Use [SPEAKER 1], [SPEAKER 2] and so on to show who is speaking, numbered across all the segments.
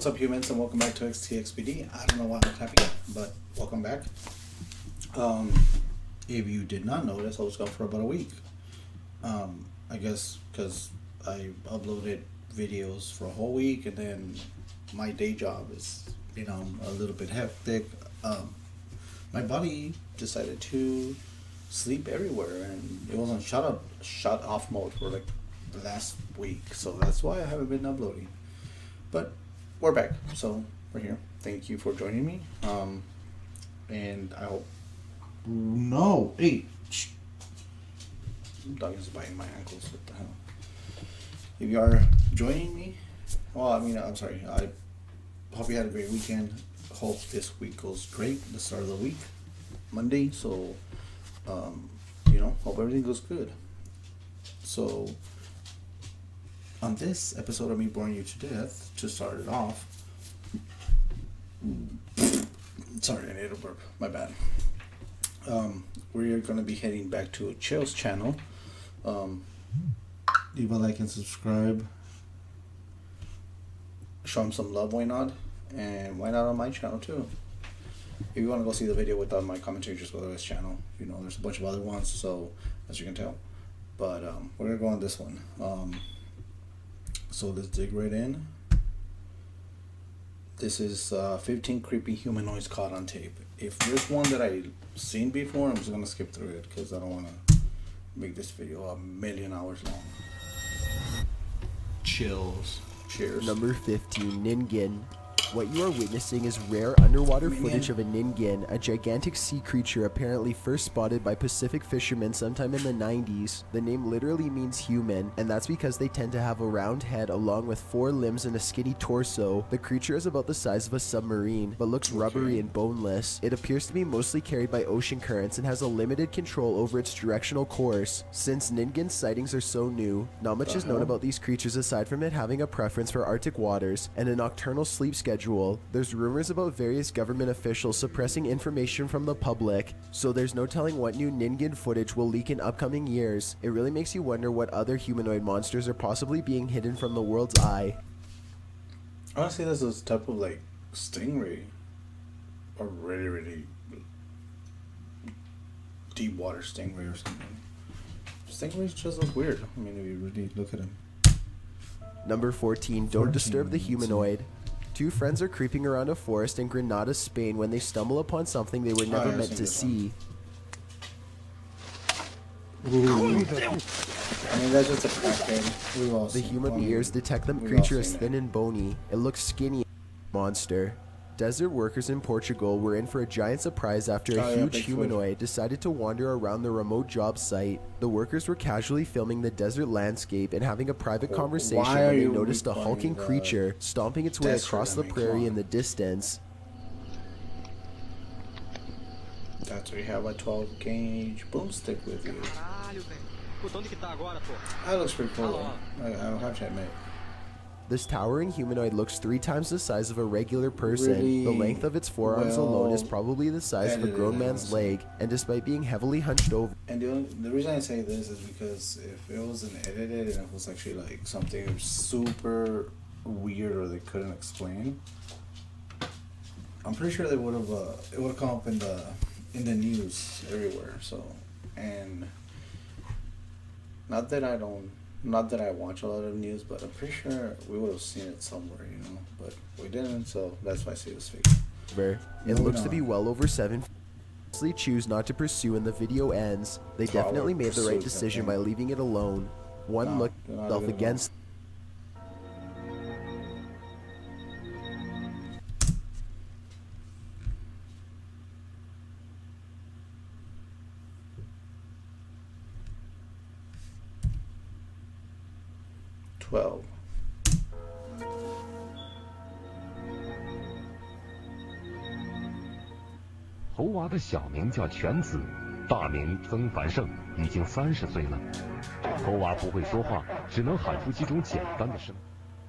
[SPEAKER 1] What's up, humans, and welcome back to XTXPD. I don't know why I'm happy, but welcome back. If you did not notice, I was gone for about a week. I guess because I uploaded videos for a whole week, and then my day job is, a little bit hectic. My body decided to sleep everywhere, and it was on shut off mode for like the last week, so that's why I haven't been uploading. But we're back, so we're here. Thank you for joining me. And I hope. No, hey, dog is biting my ankles. What the hell? If you are joining me, I'm sorry. I hope you had a great weekend. Hope this week goes great. The start of the week, Monday. So, hope everything goes good. So, on this episode of me boring you to death, to start it off. Sorry, I need a burp. My bad. We're going to be heading back to Chill's channel. Leave a like and subscribe. Show him some love, why not? And why not on my channel too? If you want to go see the video without my commentary, just go to his channel. There's a bunch of other ones, so as you can tell. But we're going to go on this one. So let's dig right in. This is 15 creepy humanoids caught on tape. If there's one that I've seen before, I'm just going to skip through it because I don't want to make this video 1,000,000 hours long. Chills. Cheers.
[SPEAKER 2] Number 15, Ningen. What you are witnessing is rare underwater footage of a Ningen, a gigantic sea creature apparently first spotted by Pacific fishermen sometime in the 90s. The name literally means human, and that's because they tend to have a round head along with 4 limbs and a skinny torso. The creature is about the size of a submarine, but looks rubbery and boneless. It appears to be mostly carried by ocean currents and has a limited control over its directional course. Since Ningen sightings are so new, not much is known about these creatures aside from it having a preference for Arctic waters and a nocturnal sleep schedule. There's rumors about various government officials suppressing information from the public, so there's no telling what new Ningen footage will leak in upcoming years. It really makes you wonder what other humanoid monsters are possibly being hidden from the world's eye.
[SPEAKER 1] Honestly, there's this type of stingray, or really deep water stingray or something. Stingrays just look weird. If you really look at them.
[SPEAKER 2] Number 14, Don't Disturb the Humanoid. 2 friends are creeping around a forest in Granada, Spain when they stumble upon something they were never meant to see.
[SPEAKER 1] That's just a crackhead.
[SPEAKER 2] The human ears detect the creature as thin and bony. It looks skinny. Monster. Desert workers in Portugal were in for a giant surprise after a huge humanoid decided to wander around the remote job site. The workers were casually filming the desert landscape and having a private conversation when they noticed a hulking creature stomping its way across the prairie in the distance.
[SPEAKER 1] That's where you have a 12-gauge boomstick with you. That looks pretty cool. I'll have to admit.
[SPEAKER 2] This towering humanoid looks 3 times the size of a regular person.
[SPEAKER 1] Really?
[SPEAKER 2] The length of its forearms alone is probably the size of a grown man's leg, and despite being heavily hunched over.
[SPEAKER 1] And the reason I say this is because if it wasn't edited and it was actually something super weird or they couldn't explain, I'm pretty sure they would have it would have come up in the news everywhere. So, and not that I watch a lot of news, but I'm pretty sure we would have seen it somewhere, but we didn't, so that's why I say it was fake.
[SPEAKER 2] It looks to be well over 7. Choose not to pursue and the video ends. They definitely made the right decision by leaving it alone. One look self against.
[SPEAKER 3] 侯娃的小名叫全子，大名曾繁盛，已经30岁了。侯娃不会说话，只能喊出几种简单的声。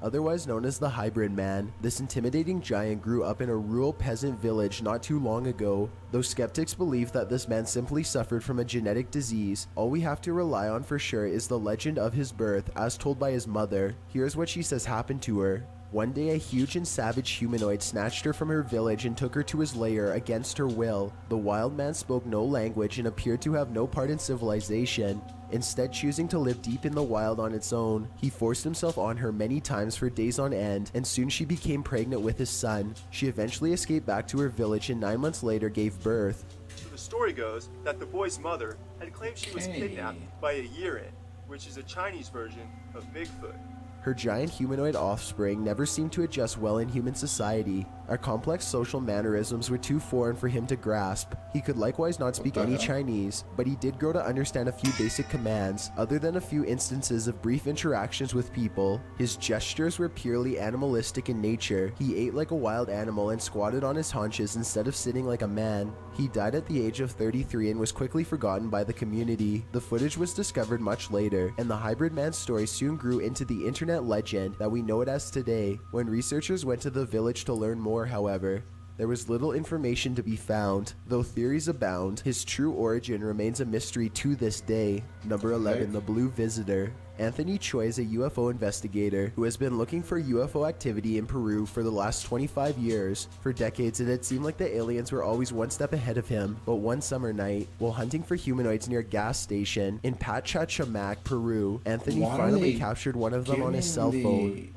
[SPEAKER 2] Otherwise known as the Hybrid Man, this intimidating giant grew up in a rural peasant village not too long ago. Though skeptics believe that this man simply suffered from a genetic disease, all we have to rely on for sure is the legend of his birth as told by his mother. Here's what she says happened to her. One day, a huge and savage humanoid snatched her from her village and took her to his lair against her will. The wild man spoke no language and appeared to have no part in civilization, instead choosing to live deep in the wild on its own. He forced himself on her many times for days on end, and soon she became pregnant with his son. She eventually escaped back to her village and 9 months later gave birth.
[SPEAKER 4] The story goes that the boy's mother had claimed she was kidnapped by a Yiren, which is a Chinese version of Bigfoot.
[SPEAKER 2] Her giant humanoid offspring never seemed to adjust well in human society. Our complex social mannerisms were too foreign for him to grasp. He could likewise not speak any Chinese, but he did grow to understand a few basic commands. Other than a few instances of brief interactions with people, his gestures were purely animalistic in nature. He ate like a wild animal and squatted on his haunches instead of sitting like a man. He died at the age of 33 and was quickly forgotten by the community. The footage was discovered much later, and the hybrid man's story soon grew into the internet legend that we know it as today. When researchers went to the village to learn more, however, there was little information to be found. Though theories abound, his true origin remains a mystery to this day. Number 11, the Blue Visitor. Anthony Choi is a UFO investigator who has been looking for UFO activity in Peru for the last 25 years. For decades, it had seemed like the aliens were always one step ahead of him, but one summer night, while hunting for humanoids near a gas station in Pachacamac, Peru, Anthony finally captured one of them on his cell phone.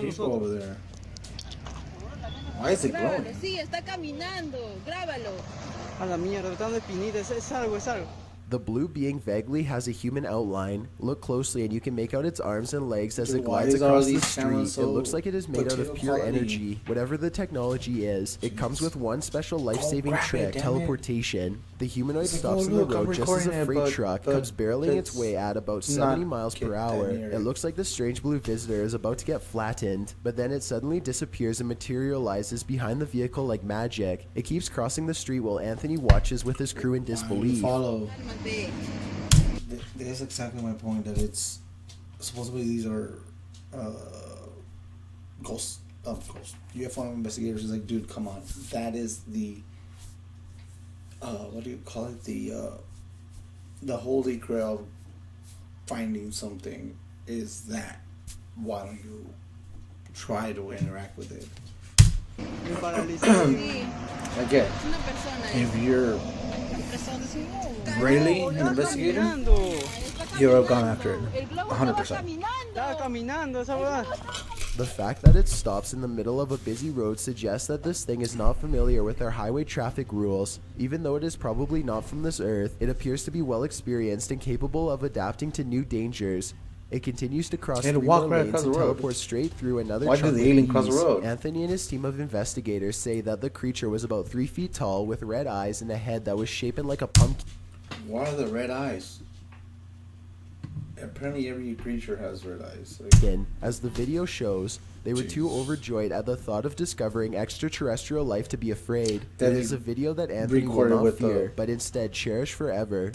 [SPEAKER 1] People over there. Why is it glowing?
[SPEAKER 5] Sí, está caminando. Grábalo.
[SPEAKER 6] A la mierda, están de espinitas, es algo, es algo.
[SPEAKER 2] The blue being vaguely has a human outline. Look closely and you can make out its arms and legs as it glides across the street. It looks like it is made out of pure energy. Whatever the technology is, it comes with one special life-saving trick, teleportation. The humanoid stops in the road just as a freight truck comes barreling its way at about 70 miles per hour. It looks like the strange blue visitor is about to get flattened, but then it suddenly disappears and materializes behind the vehicle like magic. It keeps crossing the street while Anthony watches with his crew in disbelief.
[SPEAKER 1] Follow. That's exactly my point. That it's supposedly these are ghosts UFO investigators. Is like, dude, come on. That is the what do you call it? The holy grail. Finding something is that. Why don't you try to interact with it? Again, if you're really an investigator, you would have gone after it 100%.
[SPEAKER 2] The fact that it stops in the middle of a busy road suggests that this thing is not familiar with our highway traffic rules. Even though it is probably not from this earth, it appears to be well experienced and capable of adapting to new dangers. It continues to cross 3 more lanes and teleport straight through another chunk of ease. Anthony and his team of investigators say that the creature was about 3 feet tall with red eyes and a head that was shaped like a pumpkin.
[SPEAKER 1] What are the red eyes? Apparently every creature has red eyes.
[SPEAKER 2] As the video shows, they were too overjoyed at the thought of discovering extraterrestrial life to be afraid. It is a video that Anthony will not fear, but instead cherish forever.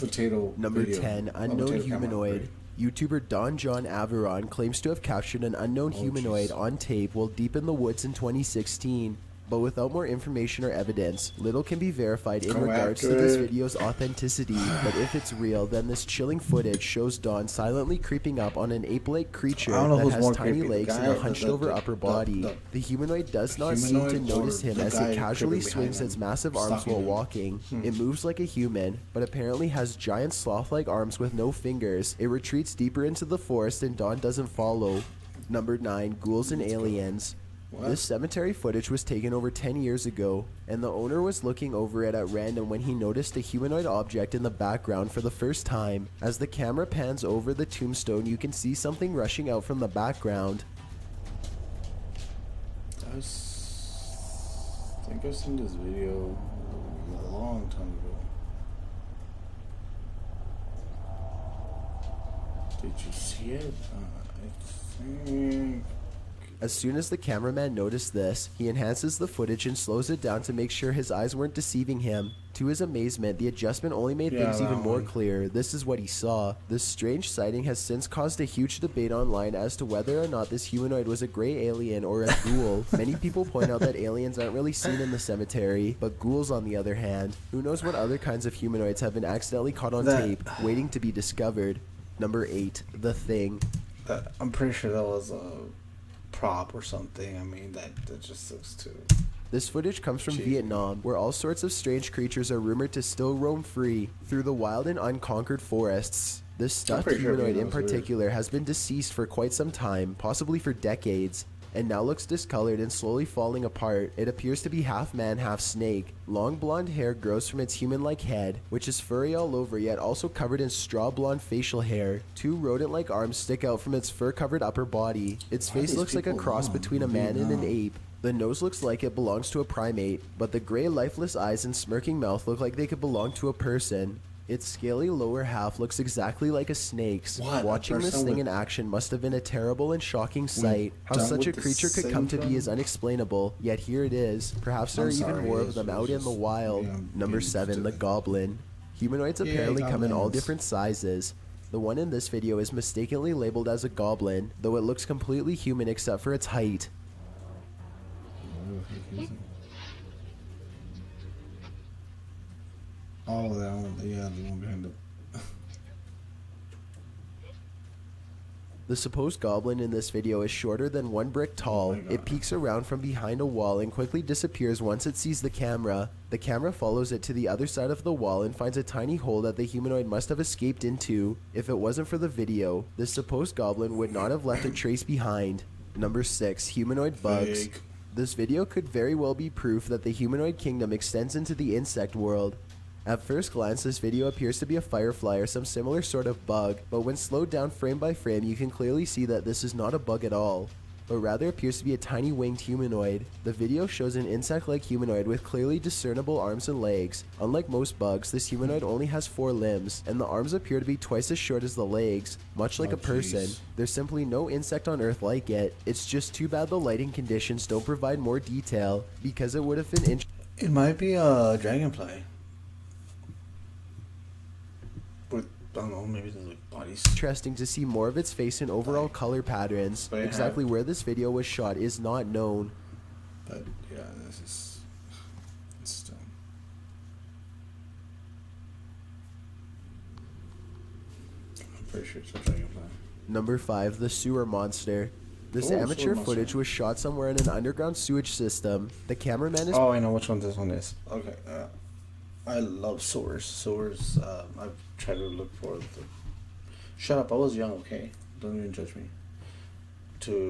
[SPEAKER 2] Number 10, Unknown Humanoid. YouTuber Don John Averon claims to have captured an unknown humanoid on tape while deep in the woods in 2016. But without more information or evidence, little can be verified in regards to this video's authenticity. But if it's real, then this chilling footage shows Don silently creeping up on an ape-like creature that has tiny legs and a hunched-over upper body. The humanoid does not seem to notice him as it casually swings its massive arms while walking. It moves like a human, but apparently has giant sloth-like arms with no fingers. It retreats deeper into the forest and Don doesn't follow. Number 9, Ghouls and Aliens. This cemetery footage was taken over 10 years ago, and the owner was looking over it at random when he noticed a humanoid object in the background for the first time. As the camera pans over the tombstone, you can see something rushing out from the background.
[SPEAKER 1] I think I've seen this video a long time ago. Did you see it? I think...
[SPEAKER 2] As soon as the cameraman noticed this, he enhances the footage and slows it down to make sure his eyes weren't deceiving him. To his amazement, the adjustment only made things even more clear. This is what he saw. This strange sighting has since caused a huge debate online as to whether or not this humanoid was a gray alien or a ghoul. Many people point out that aliens aren't really seen in the cemetery, but ghouls on the other hand. Who knows what other kinds of humanoids have been accidentally caught on tape, waiting to be discovered. Number 8, The Thing.
[SPEAKER 1] I'm pretty sure that was prop or something. I mean, that just looks too.
[SPEAKER 2] This footage comes from
[SPEAKER 1] Cheesy.
[SPEAKER 2] Vietnam, where all sorts of strange creatures are rumored to still roam free through the wild and unconquered forests. This stuffed
[SPEAKER 1] pretty sure
[SPEAKER 2] humanoid in
[SPEAKER 1] Vietnam's weird.
[SPEAKER 2] particular has been deceased for quite some time, possibly for decades, and now looks discolored and slowly falling apart. It appears to be half man, half snake. Long blonde hair grows from its human-like head, which is furry all over yet also covered in straw blonde facial hair. Two rodent-like arms stick out from its fur-covered upper body. Its
[SPEAKER 1] Why are
[SPEAKER 2] face
[SPEAKER 1] these
[SPEAKER 2] looks like a
[SPEAKER 1] people
[SPEAKER 2] cross
[SPEAKER 1] long?
[SPEAKER 2] between a
[SPEAKER 1] What do you
[SPEAKER 2] man and an
[SPEAKER 1] know?
[SPEAKER 2] ape. The nose looks like it belongs to a primate, but the gray lifeless eyes and smirking mouth look like they could belong to a person. Its scaly lower half looks exactly like a snake's.
[SPEAKER 1] What? A
[SPEAKER 2] Watching this
[SPEAKER 1] person
[SPEAKER 2] thing
[SPEAKER 1] with-
[SPEAKER 2] in action must have been a terrible and shocking sight. How
[SPEAKER 1] done
[SPEAKER 2] such a
[SPEAKER 1] with the
[SPEAKER 2] creature could come to be
[SPEAKER 1] syndrome?
[SPEAKER 2] is unexplainable, yet here it is. Perhaps there
[SPEAKER 1] I'm
[SPEAKER 2] are even
[SPEAKER 1] sorry,
[SPEAKER 2] more of
[SPEAKER 1] it's
[SPEAKER 2] them out in the
[SPEAKER 1] just-
[SPEAKER 2] wild.
[SPEAKER 1] yeah, I'm
[SPEAKER 2] Number
[SPEAKER 1] being
[SPEAKER 2] 7, the
[SPEAKER 1] stupid.
[SPEAKER 2] goblin. Humanoids
[SPEAKER 1] Yeah,
[SPEAKER 2] apparently come in all
[SPEAKER 1] goblins.
[SPEAKER 2] different sizes. The one in this video is mistakenly labeled as a goblin, though it looks completely human except for its height.
[SPEAKER 1] Oh, that one. Yeah, the one behind the.
[SPEAKER 2] The supposed goblin in this video is shorter than 1 brick tall.
[SPEAKER 1] Oh my God.
[SPEAKER 2] It peeks around from behind a wall and quickly disappears once it sees the camera. The camera follows it to the other side of the wall and finds a tiny hole that the humanoid must have escaped into. If it wasn't for the video, this supposed goblin would not have left a trace behind. Number 6, humanoid bugs.
[SPEAKER 1] Fake.
[SPEAKER 2] This video could very well be proof that the humanoid kingdom extends into the insect world. At first glance, this video appears to be a firefly or some similar sort of bug, but when slowed down frame by frame, you can clearly see that this is not a bug at all, but rather appears to be a tiny winged humanoid. The video shows an insect-like humanoid with clearly discernible arms and legs. Unlike most bugs, this humanoid only has 4 limbs, and the arms appear to be twice as short as the legs, much like
[SPEAKER 1] Oh,
[SPEAKER 2] a person.
[SPEAKER 1] jeez.
[SPEAKER 2] There's simply no insect on Earth like it. It's just too bad the lighting conditions don't provide more detail, because it would have been
[SPEAKER 1] It might be a dragonfly. With, I don't know, maybe the bodies.
[SPEAKER 2] interesting to see more of its face and overall color patterns.
[SPEAKER 1] But it
[SPEAKER 2] Exactly
[SPEAKER 1] have-
[SPEAKER 2] where this video was shot is not known.
[SPEAKER 1] But yeah, this is. It's dumb. I'm pretty sure it's a dragonfly.
[SPEAKER 2] Number 5, the sewer monster. This
[SPEAKER 1] Oh,
[SPEAKER 2] amateur
[SPEAKER 1] sewer monster.
[SPEAKER 2] footage was shot somewhere in an underground sewage system. The cameraman is
[SPEAKER 1] Oh, I know which one this one is. Okay. I love sewers. Sewers. I've tried to look for the. Shut up! I was young. Okay, don't even judge me.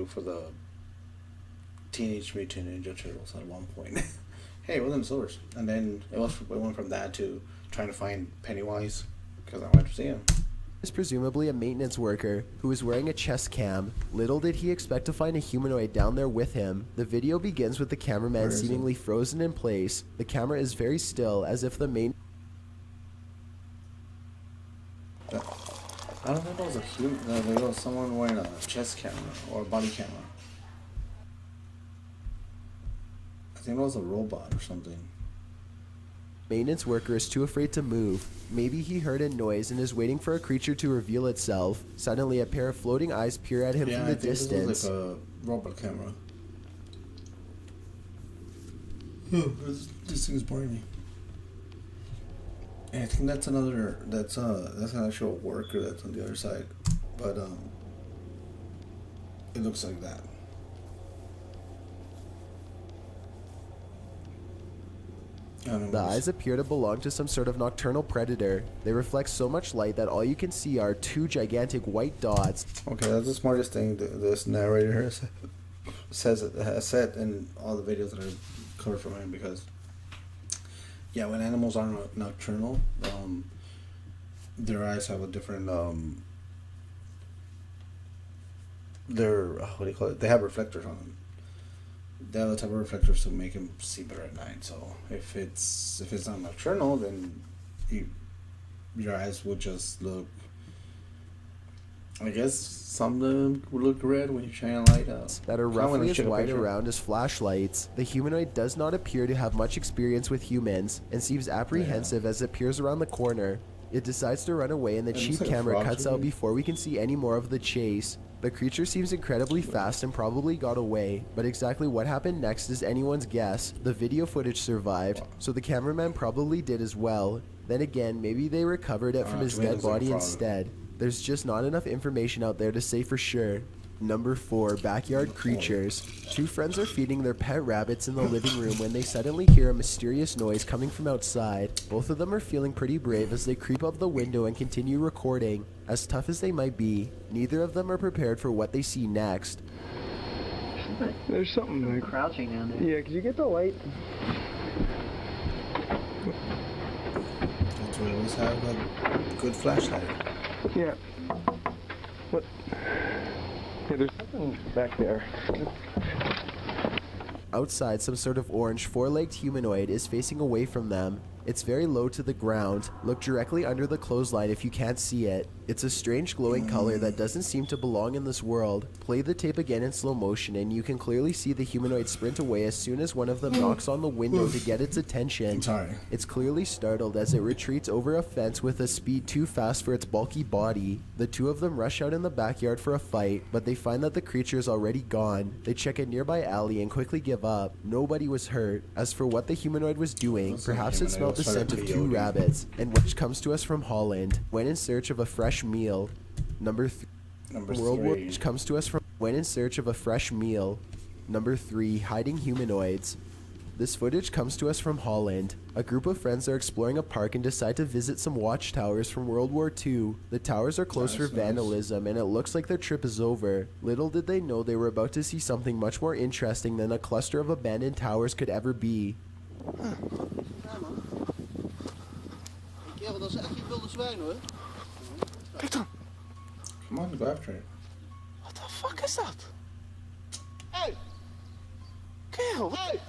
[SPEAKER 1] For the Teenage Mutant Ninja Turtles at one point. Hey, it wasn't sewers, and then it went from that to trying to find Pennywise because I wanted to see him.
[SPEAKER 2] presumably a maintenance worker who is wearing a chest cam. Little did he expect to find a humanoid down there with him. The video begins with the cameraman
[SPEAKER 1] Where is
[SPEAKER 2] seemingly frozen in place. The camera is very still, as if the main
[SPEAKER 1] I don't think that was a human. There was someone wearing a chest camera or a body camera. I think it was a robot or something.
[SPEAKER 2] maintenance worker is too afraid to move. Maybe he heard a noise and is waiting for a creature to reveal itself. Suddenly, a pair of floating eyes peer at him
[SPEAKER 1] Yeah,
[SPEAKER 2] from
[SPEAKER 1] I
[SPEAKER 2] the
[SPEAKER 1] think this
[SPEAKER 2] distance.
[SPEAKER 1] was like a robot camera. This thing is boring me. And I think that's another. That's an actual worker that's on the other side, but it looks like that. I don't know
[SPEAKER 2] The
[SPEAKER 1] what
[SPEAKER 2] eyes appear to belong to some sort of nocturnal predator. They reflect so much light that all you can see are 2 gigantic white dots.
[SPEAKER 1] Okay, that's the smartest thing this narrator has said in all the videos that I've covered from him, because yeah, when animals are nocturnal, their eyes have a different what do you call it? They have reflectors on them. They have the type of reflectors to make them see better at night. So if it's not nocturnal, then your eyes will just look. I guess some of them would look red when you shine a light out.
[SPEAKER 2] That are
[SPEAKER 1] Kinda when
[SPEAKER 2] roughly
[SPEAKER 1] I
[SPEAKER 2] as
[SPEAKER 1] took a
[SPEAKER 2] wide
[SPEAKER 1] picture.
[SPEAKER 2] around as flashlights. The humanoid does not appear to have much experience with humans and seems apprehensive as it peers around the corner. It decides to run away and the
[SPEAKER 1] It looks
[SPEAKER 2] cheap
[SPEAKER 1] like a
[SPEAKER 2] camera
[SPEAKER 1] frog
[SPEAKER 2] cuts
[SPEAKER 1] to
[SPEAKER 2] out
[SPEAKER 1] me.
[SPEAKER 2] before we can see any more of the chase. The creature seems incredibly fast and probably got away, but exactly what happened next is anyone's guess. The video footage survived, so the cameraman probably did as well. Then again, maybe they recovered it from his
[SPEAKER 1] to me it
[SPEAKER 2] dead
[SPEAKER 1] looks like a
[SPEAKER 2] body
[SPEAKER 1] frog.
[SPEAKER 2] instead. There's just not enough information out there to say for sure. Number 4, backyard creatures. Two friends are feeding their pet rabbits in the living room when they suddenly hear a mysterious noise coming from outside. Both of them are feeling pretty brave as they creep up the window and continue recording. As tough as they might be, neither of them are prepared for what they see next.
[SPEAKER 6] There's something like
[SPEAKER 7] crouching down there.
[SPEAKER 6] Yeah, could you get the light?
[SPEAKER 1] That's why we always have a good flashlight.
[SPEAKER 6] Yeah. What? Yeah, there's something back there.
[SPEAKER 2] Outside, some sort of orange four-legged humanoid is facing away from them. It's very low to the ground. Look directly under the clothesline if you can't see it. It's a strange glowing color that doesn't seem to belong in this world. Play the tape again in slow motion and you can clearly see the humanoid sprint away as soon as one of them knocks on the window to get its attention.
[SPEAKER 1] Sorry.
[SPEAKER 2] It's clearly startled as it retreats over a fence with a speed too fast for its bulky body. The two of them rush out in the backyard for a fight, but they find that the creature is already gone. They check a nearby alley and quickly give up. Nobody was hurt. As for what the humanoid was doing, perhaps it smelled the scent of 2 rabbits, and which comes to us from Holland, went in search of a fresh meal. Number 3, World War which comes to us from went in search of a fresh meal. Number 3, hiding humanoids. This footage comes to us from Holland. A group of friends are exploring a park and decide to visit some watchtowers from World War II. The towers are closed for vandalism and it looks like their trip is over. Little did they know they were about to see something much more interesting than a cluster of abandoned towers could ever be.
[SPEAKER 6] Kerel, dat is echt geen wilde zwijn hoor.
[SPEAKER 1] Kijk dan. Come on, go after it.
[SPEAKER 6] What the fuck is that? Hey! Kerel, hey!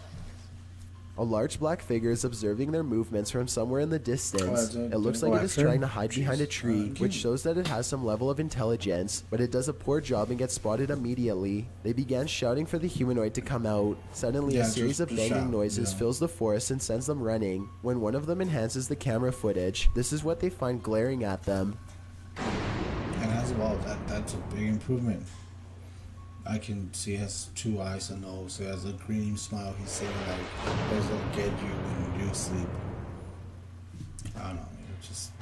[SPEAKER 2] A large black figure is observing their movements from somewhere in the distance. It looks like it is
[SPEAKER 1] after?
[SPEAKER 2] trying to hide behind a tree, which shows that it has some level of intelligence, but it does a poor job and gets spotted immediately. They began shouting for the humanoid to come out. Suddenly, a series of banging noises fills the forest and sends them running. When one of them enhances the camera footage, this is what they find glaring at them.
[SPEAKER 1] And as well, that's a big improvement. I can see he has 2 eyes and nose. He has a green smile. He's saying like, "Where's gonna get you when you sleep?" I don't know. It's just,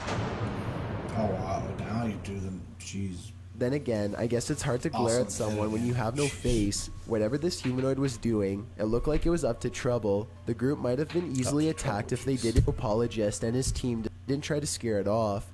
[SPEAKER 1] oh wow. Now you do them. Jeez.
[SPEAKER 2] Then again, I guess it's hard to glare at someone when you have no face. Whatever this humanoid was doing, it looked like it was up to trouble. The group might have been easily attacked if they didn't. Apologist and his team didn't try to scare it off.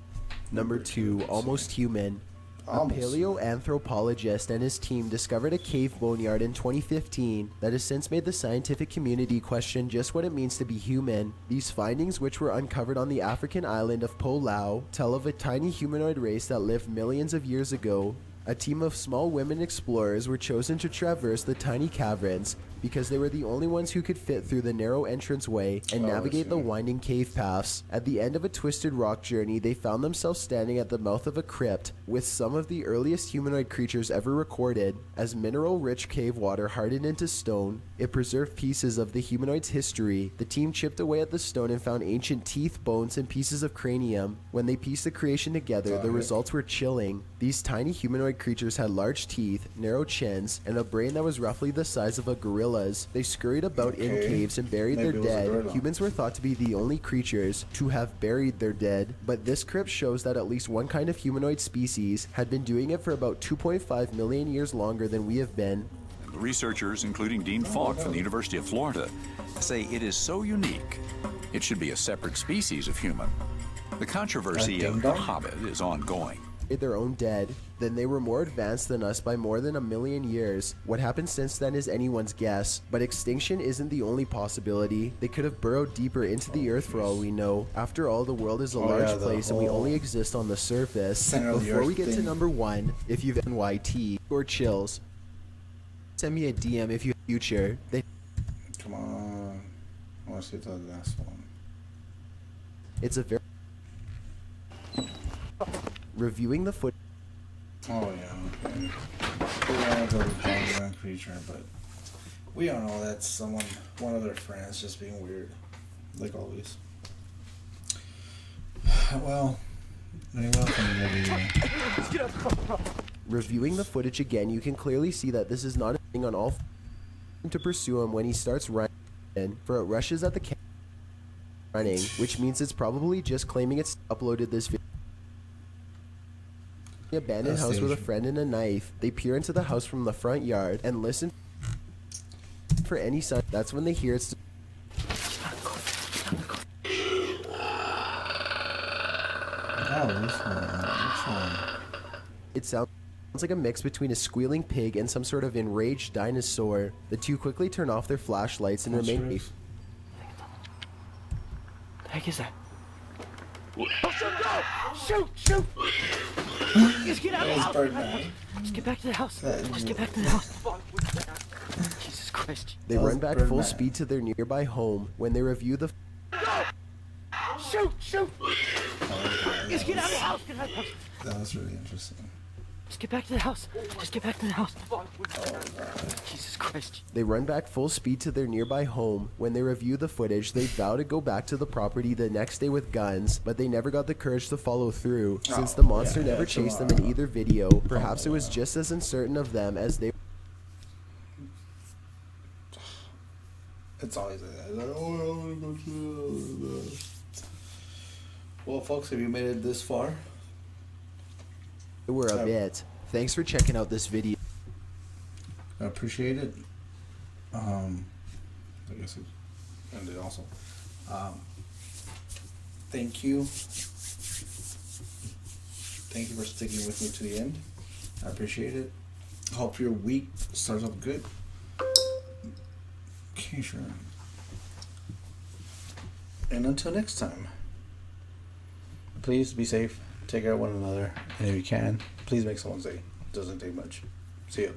[SPEAKER 2] Number 2, almost human. A paleoanthropologist and his team discovered a cave boneyard in 2015 that has since made the scientific community question just what it means to be human. These findings, which were uncovered on the African island of Palau, tell of a tiny humanoid race that lived millions of years ago. A team of small women explorers were chosen to traverse the tiny caverns because they were the only ones who could fit through the narrow entranceway and navigate the winding cave paths. At the end of a twisted rock journey, they found themselves standing at the mouth of a crypt with some of the earliest humanoid creatures ever recorded. As mineral-rich cave water hardened into stone, it preserved pieces of the humanoid's history. The team chipped away at the stone and found ancient teeth, bones, and pieces of cranium. When they pieced the creation together, the results were chilling. These tiny humanoid creatures had large teeth, narrow chins, and a brain that was roughly the size of a gorilla's. They scurried about in caves and buried their dead. Humans were thought to be the only creatures to have buried their dead, but this crypt shows that at least one kind of humanoid species had been doing it for about 2.5 million years longer than we have been.
[SPEAKER 8] Researchers, including Dean Falk from the University of Florida, say it is so unique, it should be a separate species of human. The controversy of the Hobbit is ongoing.
[SPEAKER 2] Their own dead, then they were more advanced than us by more than 1 million years. What happened since then is anyone's guess, but extinction isn't the only possibility. They could have burrowed deeper into the earth for all we know. After all, the world is a large place and we only exist on the surface. Before we get to number 1, if you've NYT or chills, send me a DM if you have future.
[SPEAKER 1] Come on. I want to see the last one.
[SPEAKER 2] It's a very reviewing the foot.
[SPEAKER 1] Oh yeah, okay. Yeah, the Hollywood creature, but we all know that's one of their friends just being weird, like always. Well, very welcome,
[SPEAKER 2] Reviewing the footage again, you can clearly see that this is not a thing on all to pursue him when he starts running, for it rushes at the camera running, which means it's probably just claiming it's uploaded this video abandoned house with a friend and a knife. They peer into the house from the front yard and listen for any sign. That's when they hear it's. It sounds like a mix between a squealing pig and some sort of enraged dinosaur. The two quickly turn off their flashlights and remain safe.
[SPEAKER 6] The heck is that? Shoot! Just get out of the house! Just get back to the house! Just get back to the house! Jesus Christ.
[SPEAKER 2] They run back full speed to their nearby home when they review the.
[SPEAKER 6] Shoot! Just get out of the house! Get out of the house!
[SPEAKER 1] That was really interesting.
[SPEAKER 6] Just get back to the house! Just get back to the house! Jesus Christ.
[SPEAKER 2] They run back full speed to their nearby home. When they review the footage, they vow to go back to the property the next day with guns, but they never got the courage to follow through, since the monster never chased them in either video. Perhaps it was just as uncertain of them as they.
[SPEAKER 1] It's always like that. Like, oh, I want to go to. Well, folks, have you made it this far?
[SPEAKER 2] We're a bit. Thanks for checking out this video.
[SPEAKER 1] I appreciate it. I guess it ended also. Thank you. Thank you for sticking with me to the end. I appreciate it. Hope your week starts off good. Okay, sure. And until next time, please be safe. Take care of one another. And if you can, please make someone say it doesn't take much. See ya.